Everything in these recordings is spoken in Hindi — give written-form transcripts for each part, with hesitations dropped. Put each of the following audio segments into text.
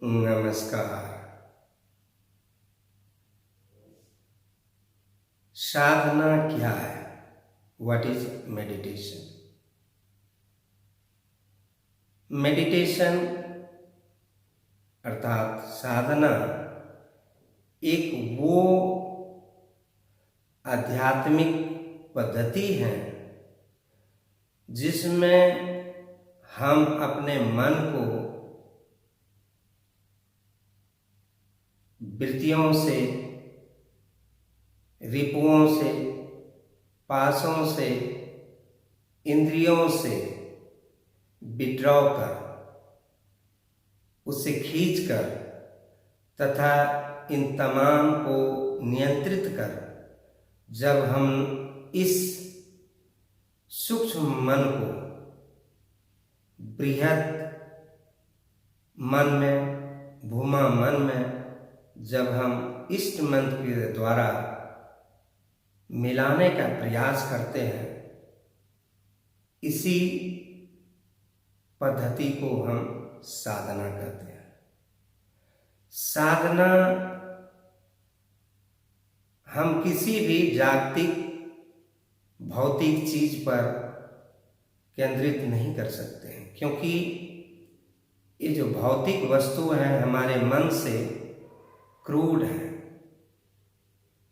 नमस्कार। साधना क्या है? What is meditation? मेडिटेशन अर्थात साधना एक वो आध्यात्मिक पद्धति है जिसमें हम अपने मन को वृत्तियों से, रिपुओं से, पासों से, इंद्रियों से विड्रॉ कर, उससे खींचकर तथा इन तमाम को नियंत्रित कर, जब हम इस सूक्ष्म मन को बृहद मन में, भूमा मन में जब हम इष्ट मंत्र के द्वारा मिलाने का प्रयास करते हैं, इसी पद्धति को हम साधना कहते हैं। साधना हम किसी भी जागतिक भौतिक चीज पर केंद्रित नहीं कर सकते हैं, क्योंकि ये जो भौतिक वस्तु है हमारे मन से क्रूड है,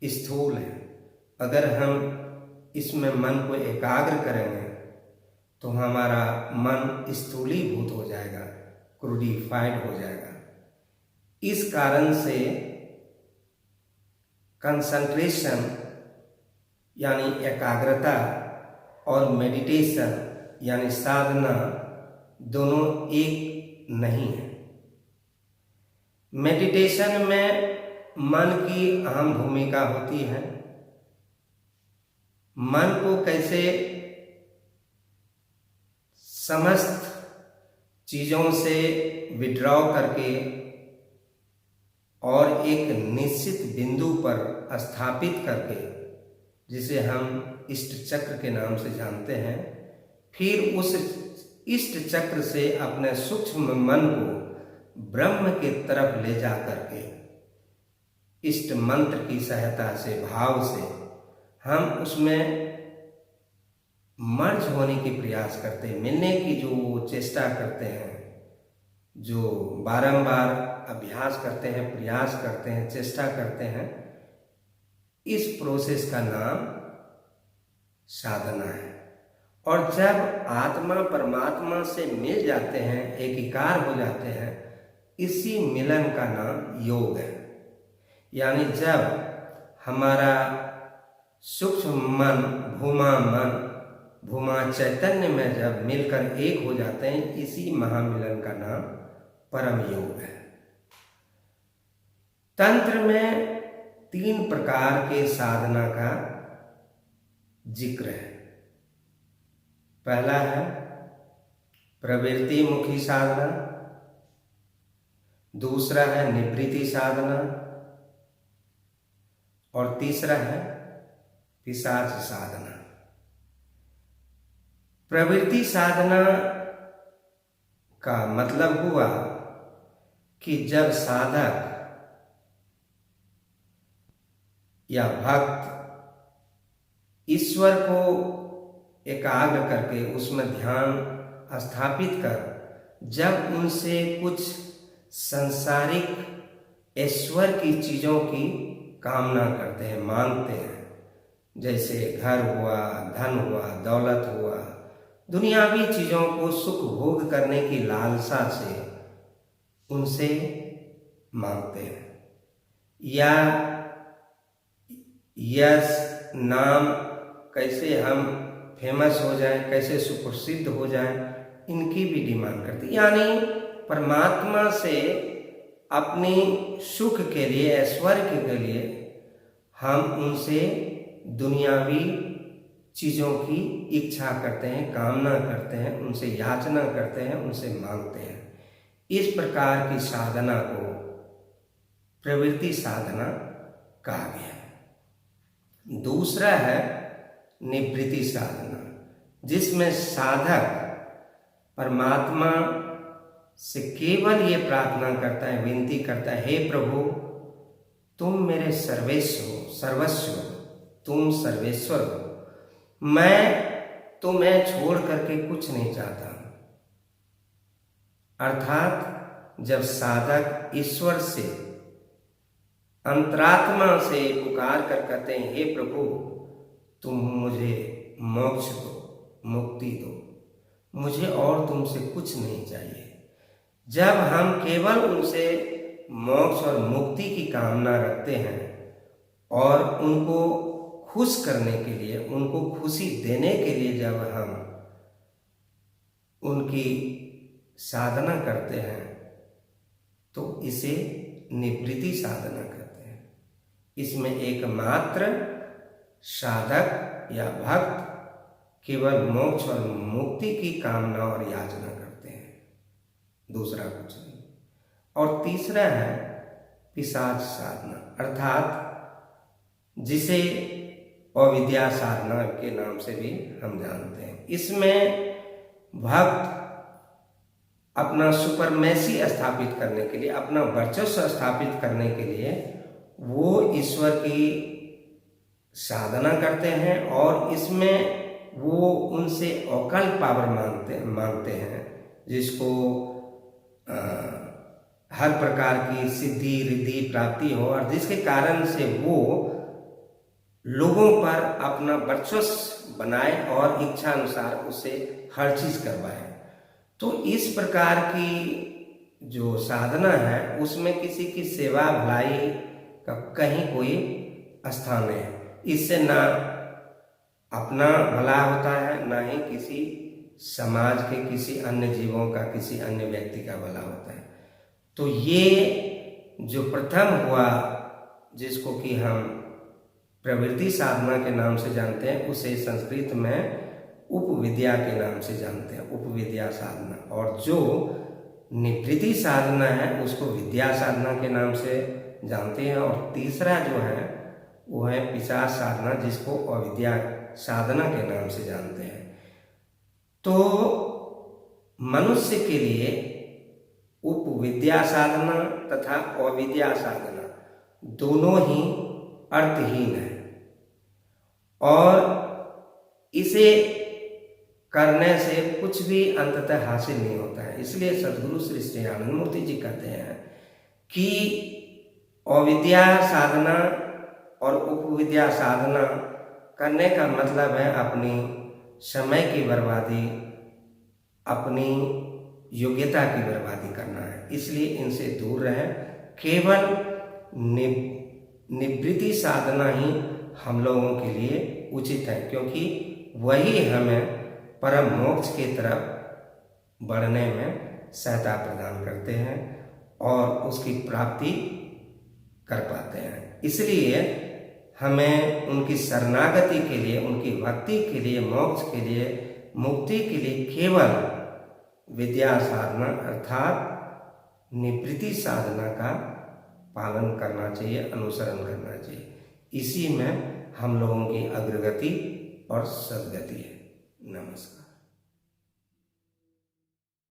स्थूल है। अगर हम इसमें मन को एकाग्र करेंगे तो हमारा मन स्थूलीभूत हो जाएगा, क्रूडिफाइड हो जाएगा। इस कारण से कंसंट्रेशन यानी एकाग्रता और मेडिटेशन यानी साधना दोनों एक नहीं है। मेडिटेशन में मन की अहम भूमिका होती है। मन को कैसे समस्त चीजों से विड्रॉ करके और एक निश्चित बिंदु पर स्थापित करके, जिसे हम इष्ट चक्र के नाम से जानते हैं, फिर उस इष्ट चक्र से अपने सूक्ष्म मन को ब्रह्म की तरफ ले जा करके इष्ट मंत्र की सहायता से, भाव से हम उसमें मर्ज होने की प्रयास करते हैं, मिलने की जो चेष्टा करते हैं, जो बारंबार अभ्यास करते हैं, प्रयास करते हैं, चेष्टा करते हैं, इस प्रोसेस का नाम साधना है। और जब आत्मा परमात्मा से मिल जाते हैं, एकीकार हो जाते हैं, इसी मिलन का नाम योग है। यानी जब हमारा सूक्ष्म मन, भूमा चैतन्य में जब मिलकर एक हो जाते हैं, इसी महामिलन का नाम परम योग है। तंत्र में 3 प्रकार के साधना का जिक्र है। पहला है प्रवृत्ति मुखी साधना, दूसरा है निवृत्ति साधना और तीसरा है पिशाच साधना। प्रवृत्ति साधना का मतलब हुआ कि जब साधक या भक्त ईश्वर को एकाग्र करके उसमें ध्यान स्थापित कर, जब उनसे कुछ सांसारिक ऐश्वर्य की चीजों की कामना करते हैं, मांगते हैं, जैसे घर हुआ, धन हुआ, दौलत हुआ, दुनियावी चीजों को सुख भोग करने की लालसा से उनसे मांगते हैं, या यश, नाम, कैसे हम फेमस हो जाएं, कैसे सुप्रसिद्ध हो जाएं, इनकी भी डिमांड करते हैं। यानी परमात्मा से अपनी सुख के लिए, ऐश्वर्य के लिए हम उनसे दुनियावी चीजों की इच्छा करते हैं, कामना करते हैं, उनसे याचना करते हैं, उनसे मांगते हैं। इस प्रकार की साधना को प्रवृत्ति साधना कहा गया है। दूसरा है निवृत्ति साधना, जिसमें साधक परमात्मा से केवल ये प्रार्थना करता है, विनती करता है, हे प्रभु तुम मेरे सर्वस्व हो, तुम सर्वेश्वर हो, मैं तुम्हें छोड़ करके कुछ नहीं चाहता। अर्थात जब साधक ईश्वर से अंतरात्मा से पुकार कर कहते हैं, हे प्रभु तुम मुझे मोक्ष दो, मुक्ति दो, मुझे और तुमसे कुछ नहीं चाहिए। जब हम केवल उनसे मोक्ष और मुक्ति की कामना रखते हैं और उनको खुश करने के लिए, उनको खुशी देने के लिए जब हम उनकी साधना करते हैं तो इसे निवृत्ति साधना कहते हैं। इसमें एकमात्र साधक या भक्त केवल मोक्ष और मुक्ति की कामना और याचना करते हैं, दूसरा कुछ नहीं। और तीसरा है पिशाच साधना, अर्थात जिसे अविद्या साधना के नाम से भी हम जानते हैं। इसमें भक्त अपना सुपरमेसी स्थापित करने के लिए, अपना वर्चस्व स्थापित करने के लिए वो ईश्वर की साधना करते हैं और इसमें वो उनसे अकल्ट पावर मांगते हैं, जिसको हर प्रकार की सिद्धि रिद्धि प्राप्ति हो और जिसके कारण से वो लोगों पर अपना वर्चस्व बनाए और इच्छा अनुसार उसे हर चीज करवाए। तो इस प्रकार की जो साधना है उसमें किसी की सेवा भलाई का कहीं कोई स्थान नहीं है। इससे ना अपना भला होता है, ना ही किसी समाज के किसी अन्य जीवों का, किसी अन्य व्यक्ति का भला होता है। तो ये जो प्रथम हुआ, जिसको कि हम प्रवृत्ति साधना के नाम से जानते हैं, उसे संस्कृत में उपविद्या के नाम से जानते हैं, उपविद्या साधना। और जो निवृत्ति साधना है उसको विद्या साधना के नाम से जानते हैं। और तीसरा जो है वो है पिशाच साधना, जिसको अविद्या साधना के नाम से जानते हैं। तो मनुष्य के लिए उपविद्या साधना तथा अविद्या साधना दोनों ही अर्थहीन है और इसे करने से कुछ भी अंततः हासिल नहीं होता है। इसलिए सद्गुरु श्री श्री आनंद मूर्ति जी कहते हैं कि अविद्या साधना और उपविद्या साधना करने का मतलब है अपनी समय की बर्बादी, अपनी योग्यता की बर्बादी करना है। इसलिए इनसे दूर रहें। केवल निवृत्ति साधना ही हम लोगों के लिए उचित है, क्योंकि वही हमें परम मोक्ष की तरफ बढ़ने में सहायता प्रदान करते हैं और उसकी प्राप्ति कर पाते हैं। इसलिए हमें उनकी शरणागति के लिए, उनकी भक्ति के लिए, मोक्ष के लिए, मुक्ति के लिए केवल विद्या साधना अर्थात निवृत्ति साधना का पालन करना चाहिए, अनुसरण करना चाहिए। इसी में हम लोगों की अग्रगति और सद्गति है। नमस्कार।